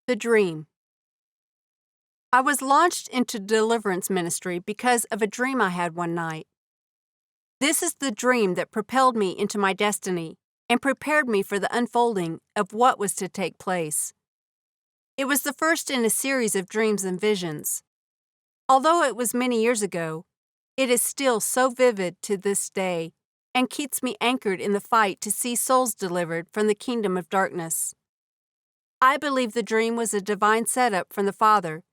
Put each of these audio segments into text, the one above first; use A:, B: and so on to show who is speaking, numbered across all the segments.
A: The dream. I was launched into deliverance ministry because of a dream I had one night. This is the dream that propelled me into my destiny and prepared me for the unfolding of what was to take place. It was the first in a series of dreams and visions. Although it was many years ago, it is still so vivid to this day and keeps me anchored in the fight to see souls delivered from the kingdom of darkness. I believe the dream was a divine setup from the Father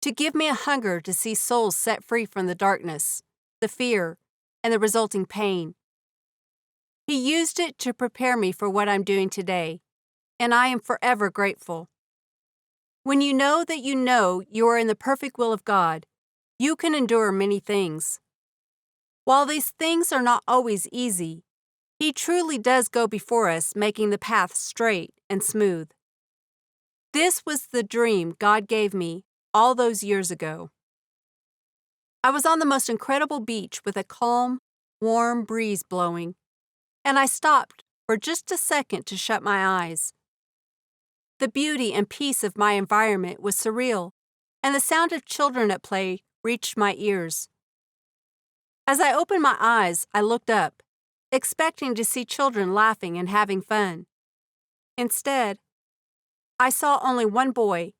A: to give me a hunger to see souls set free from the darkness, the fear, and the resulting pain. He used it to prepare me for what I'm doing today, and I am forever grateful. When you know that you are in the perfect will of God, you can endure many things. While these things are not always easy, He truly does go before us, making the path straight and smooth. This was the dream God gave me all those years ago. I was on the most incredible beach with a calm, warm breeze blowing, and I stopped for just a second to shut my eyes. The beauty and peace of my environment was surreal, and the sound of children at play reached my ears. As I opened my eyes, I looked up, expecting to see children laughing and having fun. Instead, I saw only one boy,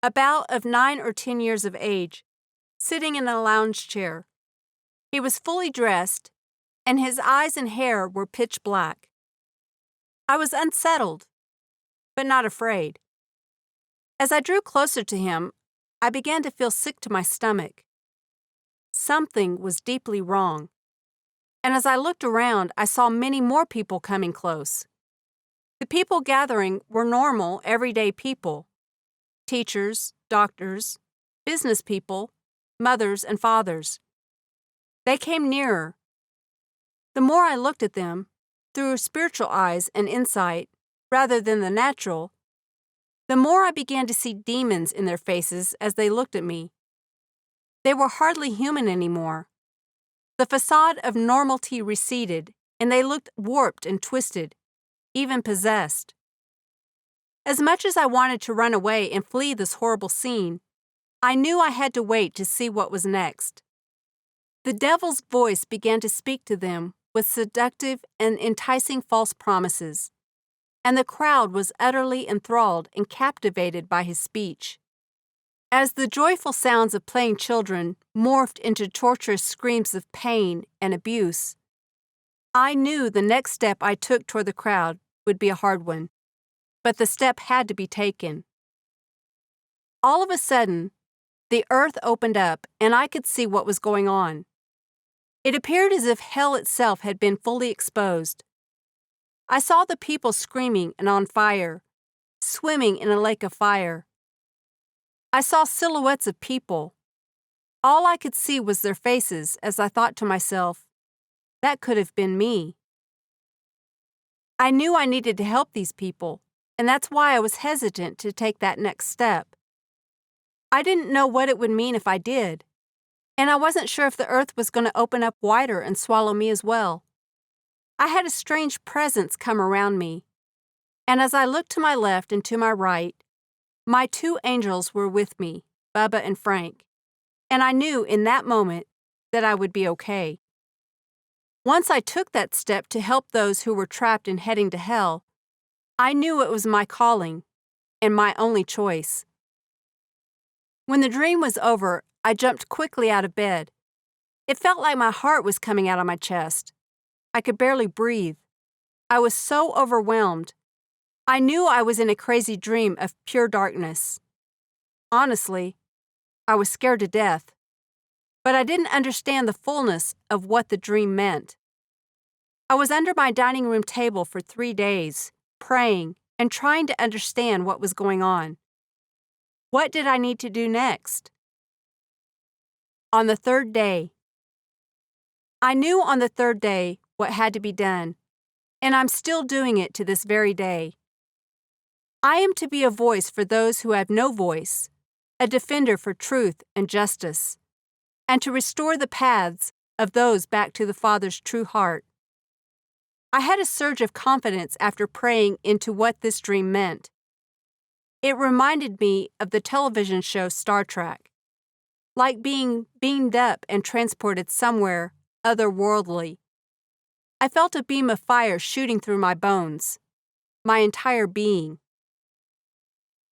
A: about of 9 or 10 years of age, sitting in a lounge chair. He was fully dressed, and his eyes and hair were pitch black. I was unsettled, but not afraid. As I drew closer to him, I began to feel sick to my stomach. Something was deeply wrong, and as I looked around, I saw many more people coming close. The people gathering were normal, everyday people. Teachers, doctors, business people, mothers and fathers. They came nearer. The more I looked at them, through spiritual eyes and insight, rather than the natural, the more I began to see demons in their faces as they looked at me. They were hardly human anymore. The facade of normality receded, and they looked warped and twisted, even possessed. As much as I wanted to run away and flee this horrible scene, I knew I had to wait to see what was next. The devil's voice began to speak to them with seductive and enticing false promises, and the crowd was utterly enthralled and captivated by his speech. As the joyful sounds of playing children morphed into torturous screams of pain and abuse, I knew the next step I took toward the crowd would be a hard one, but the step had to be taken. All of a sudden, the earth opened up and I could see what was going on. It appeared as if hell itself had been fully exposed. I saw the people screaming and on fire, swimming in a lake of fire. I saw silhouettes of people. All I could see was their faces as I thought to myself, that could have been me. I knew I needed to help these people, and that's why I was hesitant to take that next step. I didn't know what it would mean if I did, and I wasn't sure if the earth was going to open up wider and swallow me as well. I had a strange presence come around me, and as I looked to my left and to my right, my 2 angels were with me, Bubba and Frank, and I knew in that moment that I would be okay. Once I took that step to help those who were trapped and heading to hell, I knew it was my calling and my only choice. When the dream was over, I jumped quickly out of bed. It felt like my heart was coming out of my chest. I could barely breathe. I was so overwhelmed. I knew I was in a crazy dream of pure darkness. Honestly, I was scared to death, but I didn't understand the fullness of what the dream meant. I was under my dining room table for 3 days, praying and trying to understand what was going on. What did I need to do next? On the 3rd day. I knew on the 3rd day what had to be done, and I'm still doing it to this very day. I am to be a voice for those who have no voice, a defender for truth and justice, and to restore the paths of those back to the Father's true heart. I had a surge of confidence after praying into what this dream meant. It reminded me of the television show Star Trek, like being beamed up and transported somewhere otherworldly. I felt a beam of fire shooting through my bones, my entire being.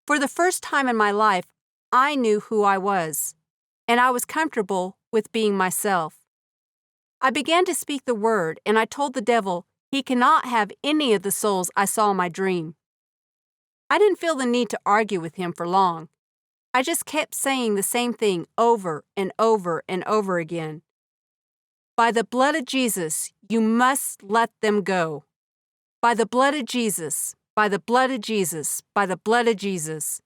A: For the first time in my life, I knew who I was, and I was comfortable with being myself. I began to speak the word, and I told the devil he cannot have any of the souls I saw in my dream. I didn't feel the need to argue with him for long. I just kept saying the same thing over and over and over again. By the blood of Jesus, you must let them go. By the blood of Jesus, by the blood of Jesus, by the blood of Jesus.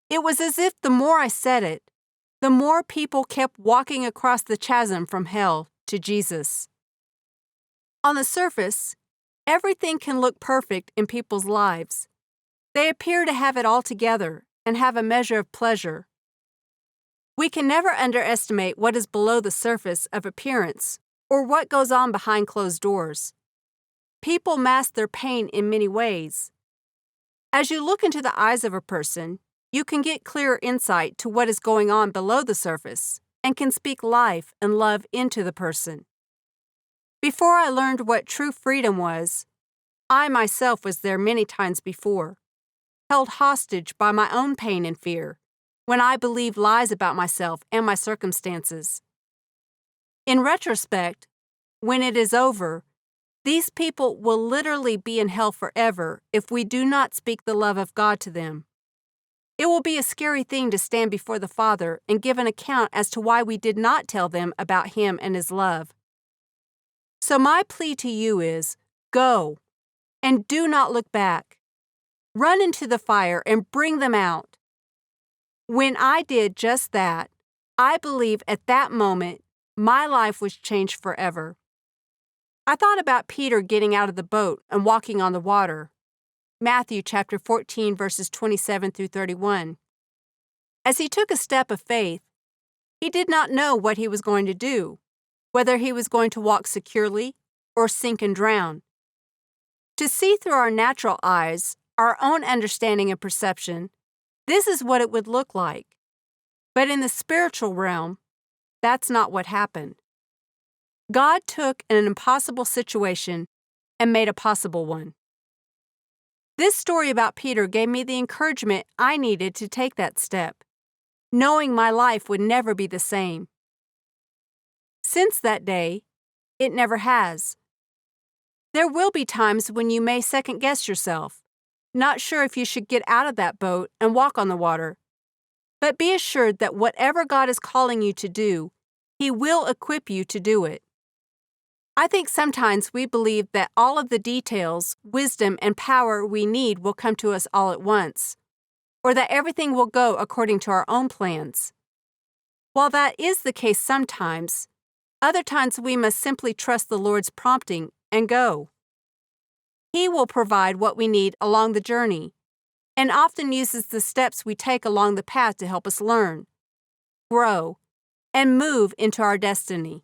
A: It was as if the more I said it, the more people kept walking across the chasm from hell to Jesus. On the surface, everything can look perfect in people's lives. They appear to have it all together and have a measure of pleasure. We can never underestimate what is below the surface of appearance or what goes on behind closed doors. People mask their pain in many ways. As you look into the eyes of a person, you can get clearer insight to what is going on below the surface and can speak life and love into the person. Before I learned what true freedom was, I myself was there many times before, held hostage by my own pain and fear, when I believed lies about myself and my circumstances. In retrospect, when it is over, these people will literally be in hell forever if we do not speak the love of God to them. It will be a scary thing to stand before the Father and give an account as to why we did not tell them about Him and His love. So my plea to you is, go, and do not look back. Run into the fire and bring them out. When I did just that, I believe at that moment, my life was changed forever. I thought about Peter getting out of the boat and walking on the water. Matthew chapter 14, verses 27 through 31. As he took a step of faith, he did not know what he was going to do, whether he was going to walk securely or sink and drown. To see through our natural eyes, our own understanding and perception, this is what it would look like. But in the spiritual realm, that's not what happened. God took an impossible situation and made a possible one. This story about Peter gave me the encouragement I needed to take that step, knowing my life would never be the same. Since that day, it never has. There will be times when you may second-guess yourself, not sure if you should get out of that boat and walk on the water. But be assured that whatever God is calling you to do, He will equip you to do it. I think sometimes we believe that all of the details, wisdom, and power we need will come to us all at once, or that everything will go according to our own plans. While that is the case sometimes, other times we must simply trust the Lord's prompting and go. He will provide what we need along the journey, and often uses the steps we take along the path to help us learn, grow, and move into our destiny.